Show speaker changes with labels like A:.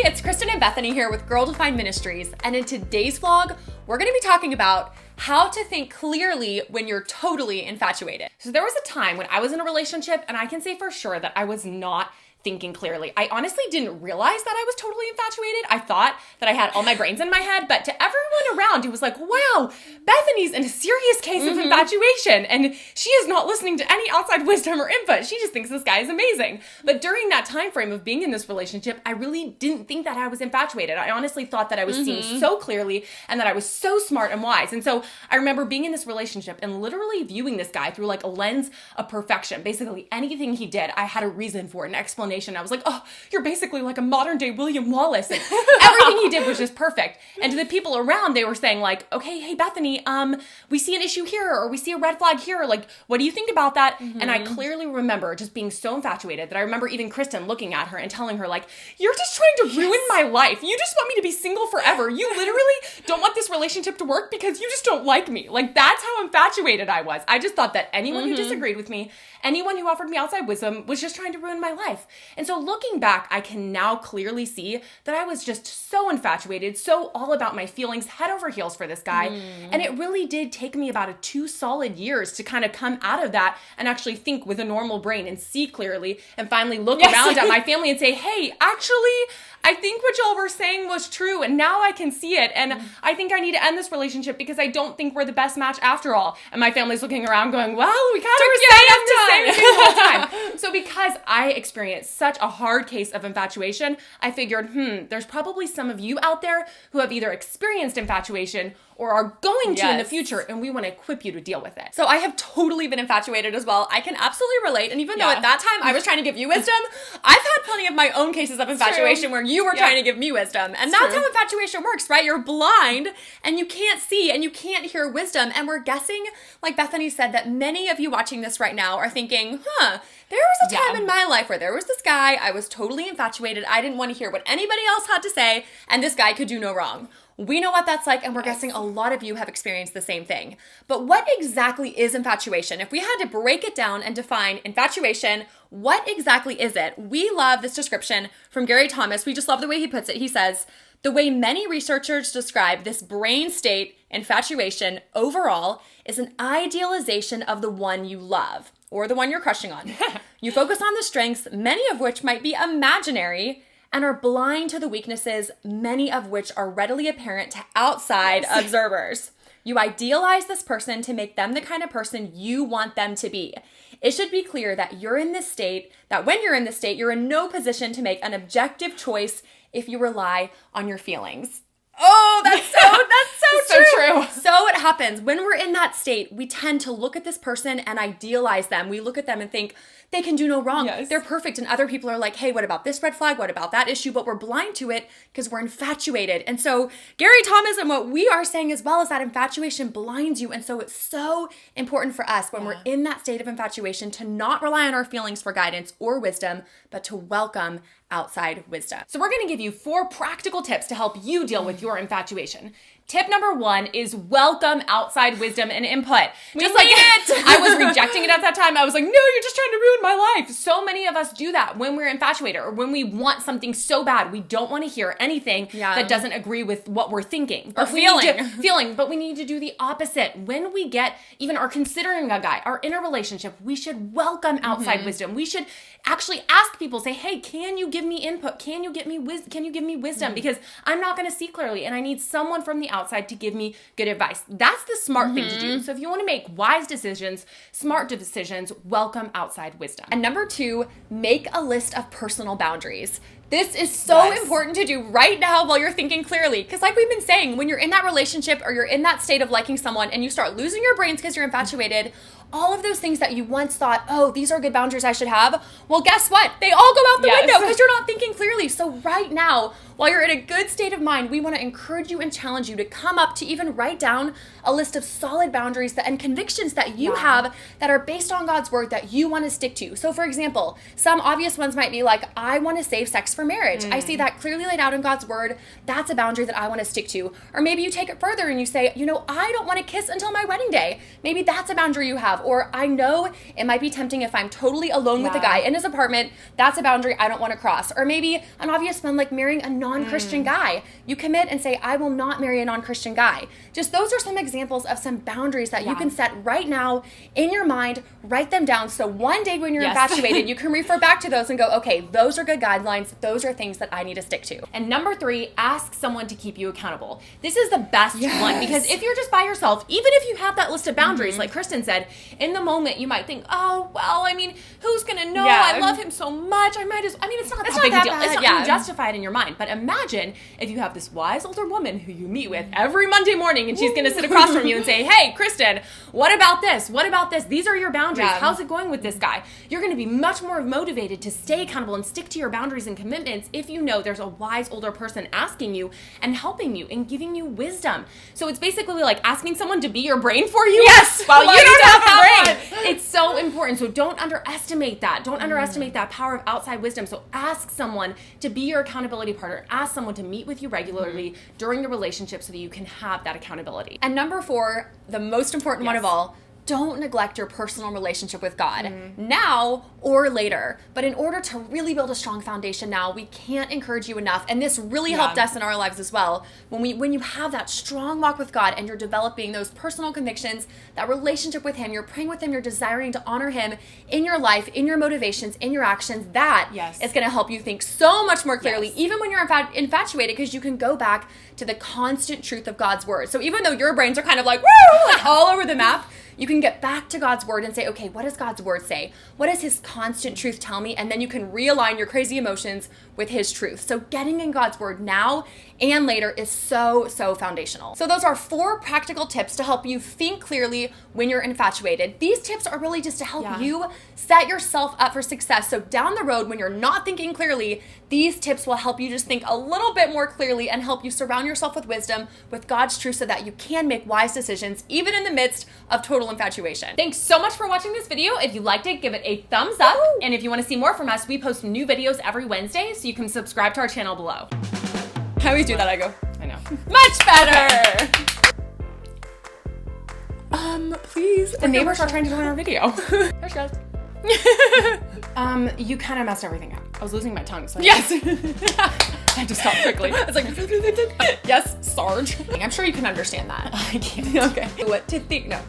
A: it's Kristen and Bethany here with Girl Defined Ministries, and in today's vlog, we're going to be talking about how to think clearly when you're totally infatuated. So there was a time when I was in a relationship, and I can say for sure that I was not thinking clearly. I honestly didn't realize that I was totally infatuated. I thought that I had all my brains in my head, but to everyone around, it was like, wow, Bethany's in a serious case of infatuation, and she is not listening to any outside wisdom or input. She just thinks this guy is amazing. But during that time frame of being in this relationship, I really didn't think that I was infatuated. I honestly thought that I was seeing so clearly and that I was so smart and wise. And so I remember being in this relationship and literally viewing this guy through like a lens of perfection. Basically anything he did, I had a reason for it, an explanation. I was like, oh, you're basically like a modern day William Wallace. And everything he did was just perfect. And to the people around, they were saying like, okay, hey, Bethany, we see an issue here, or we see a red flag here. Like, what do you think about that? And I clearly remember just being so infatuated that I remember even Kristen looking at her and telling her like, you're just trying to ruin my life. You just want me to be single forever. You literally don't want this relationship to work because you just don't like me. Like, that's how infatuated I was. I just thought that anyone who disagreed with me, anyone who offered me outside wisdom was just trying to ruin my life. And so looking back, I can now clearly see that I was just so infatuated, so all about my feelings, head over heels for this guy. And it really did take me about 2 solid years to kind of come out of that and actually think with a normal brain and see clearly and finally look around at my family and say, hey, actually, I think what y'all were saying was true, and now I can see it, and I think I need to end this relationship because I don't think we're the best match after all. And my family's looking around going, well, we kind of were saying the same thing the whole time. So because I experienced such a hard case of infatuation, I figured, there's probably some of you out there who have either experienced infatuation or are going to in the future, and we want to equip you to deal with it.
B: So I have totally been infatuated as well. I can absolutely relate. And even though at that time I was trying to give you wisdom, I've had plenty of my own cases of infatuation where you were trying to give me wisdom. And that's how infatuation works, right? You're blind and you can't see and you can't hear wisdom. And we're guessing, like Bethany said, that many of you watching this right now are thinking, there was a time in my life where there was this guy, I was totally infatuated. I didn't want to hear what anybody else had to say, and this guy could do no wrong. We know what that's like, and we're guessing a lot of you have experienced the same thing. But what exactly is infatuation? If we had to break it down and define infatuation, what exactly is it? We love this description from Gary Thomas. We just love the way he puts it. He says, the way many researchers describe this brain state, infatuation, overall, is an idealization of the one you love, or the one you're crushing on. You focus on the strengths, many of which might be imaginary, and are blind to the weaknesses, many of which are readily apparent to outside observers. You idealize this person to make them the kind of person you want them to be. It should be clear that when you're in this state, you're in no position to make an objective choice if you rely on your feelings. Oh, that's so true. So what happens when we're in that state, we tend to look at this person and idealize them. We look at them and think they can do no wrong. They're perfect. And other people are like, hey, what about this red flag? What about that issue? But we're blind to it because we're infatuated. And so Gary Thomas and what we are saying as well is that infatuation blinds you. And so it's so important for us when we're in that state of infatuation to not rely on our feelings for guidance or wisdom, but to welcome outside wisdom.
A: So we're going to give you 4 practical tips to help you deal with your infatuation. Tip number 1 is welcome outside wisdom and input. Just like I was rejecting it at that time. I was like, no, you're just trying to ruin my life. So many of us do that when we're infatuated or when we want something so bad. We don't want to hear anything that doesn't agree with what we're thinking
B: or
A: feeling. But we need to do the opposite. When we are considering a guy, are in a relationship, we should welcome outside wisdom. We should actually ask people, say, hey, can you give me input? Can you give me wisdom? Because I'm not going to see clearly and I need someone from the outside to give me good advice. That's the smart thing to do. So if you want to make wise decisions, smart decisions, welcome outside wisdom.
B: And number 2, make a list of personal boundaries. This is so important to do right now while you're thinking clearly. Because like we've been saying, when you're in that relationship or you're in that state of liking someone and you start losing your brains because you're infatuated, all of those things that you once thought, oh, these are good boundaries I should have, well, guess what? They all go out the window because you're not thinking clearly. So right now, while you're in a good state of mind, we want to encourage you and challenge you to come up to even write down a list of solid boundaries and convictions that you have that are based on God's word that you want to stick to. So for example, some obvious ones might be like, I want to save sex for marriage. I see that clearly laid out in God's word. That's a boundary that I want to stick to. Or maybe you take it further and you say, I don't want to kiss until my wedding day. Maybe that's a boundary you have.
A: or I know it might be tempting if I'm totally alone with a guy in his apartment. That's a boundary I don't want to cross. Or maybe an obvious one like marrying a non-Christian guy. You commit and say, I will not marry a non-Christian guy. Just those are some examples of some boundaries that you can set right now in your mind. Write them down so one day when you're infatuated, you can refer back to those and go, okay, those are good guidelines. Those are things that I need to stick to.
B: And number 3, ask someone to keep you accountable. This is the best one, because if you're just by yourself, even if you have that list of boundaries, like Kristen said, in the moment you might think, oh, well, I mean, who's gonna know? I love him so much. I mean, it's not that big a deal. It's not justified in your mind. But imagine if you have this wise older woman who you meet with every Monday morning, and she's gonna sit across from you and say, hey, Kristen, what about this? What about this? These are your boundaries. How's it going with this guy? You're gonna be much more motivated to stay accountable and stick to your boundaries and commitments if you know there's a wise older person asking you and helping you and giving you wisdom. So it's basically like asking someone to be your brain for you. While you don't have a brain. It's so important. So don't underestimate that. Don't underestimate that power of outside wisdom. So ask someone to be your accountability partner. Ask someone to meet with you regularly during the relationship so that you can have that accountability.
A: And number 4, the most important one of all, don't neglect your personal relationship with God now or later. But in order to really build a strong foundation now, we can't encourage you enough. And this really helped us in our lives as well. When you have that strong walk with God and you're developing those personal convictions, that relationship with Him, you're praying with Him, you're desiring to honor Him in your life, in your motivations, in your actions, that is going to help you think so much more clearly, even when you're infatuated, because you can go back to the constant truth of God's word. So even though your brains are kind of like, woo, like all over the map, you can get back to God's word and say, okay, what does God's word say? What does His constant truth tell me? And then you can realign your crazy emotions with His truth. So getting in God's word now and later is so foundational. So those are 4 practical tips to help you think clearly when you're infatuated. These tips are really just to help you set yourself up for success. So down the road, when you're not thinking clearly, these tips will help you just think a little bit more clearly and help you surround yourself with wisdom, with God's truth, so that you can make wise decisions, even in the midst of total infatuation.
B: Thanks so much for watching this video. If you liked it, give it a thumbs up. And if you want to see more from us, we post new videos every Wednesday, so you can subscribe to our channel below.
A: I always do that. I go,
B: I know. Much better!
A: Please.
B: The neighbors are trying to join our video.
A: There she goes.
B: You kind of messed everything up. I was losing my tongue, so I
A: had to stop quickly.
B: It's like, yes, Sarge. I'm sure you can understand that.
A: I can't.
B: Okay.
A: What to think? No.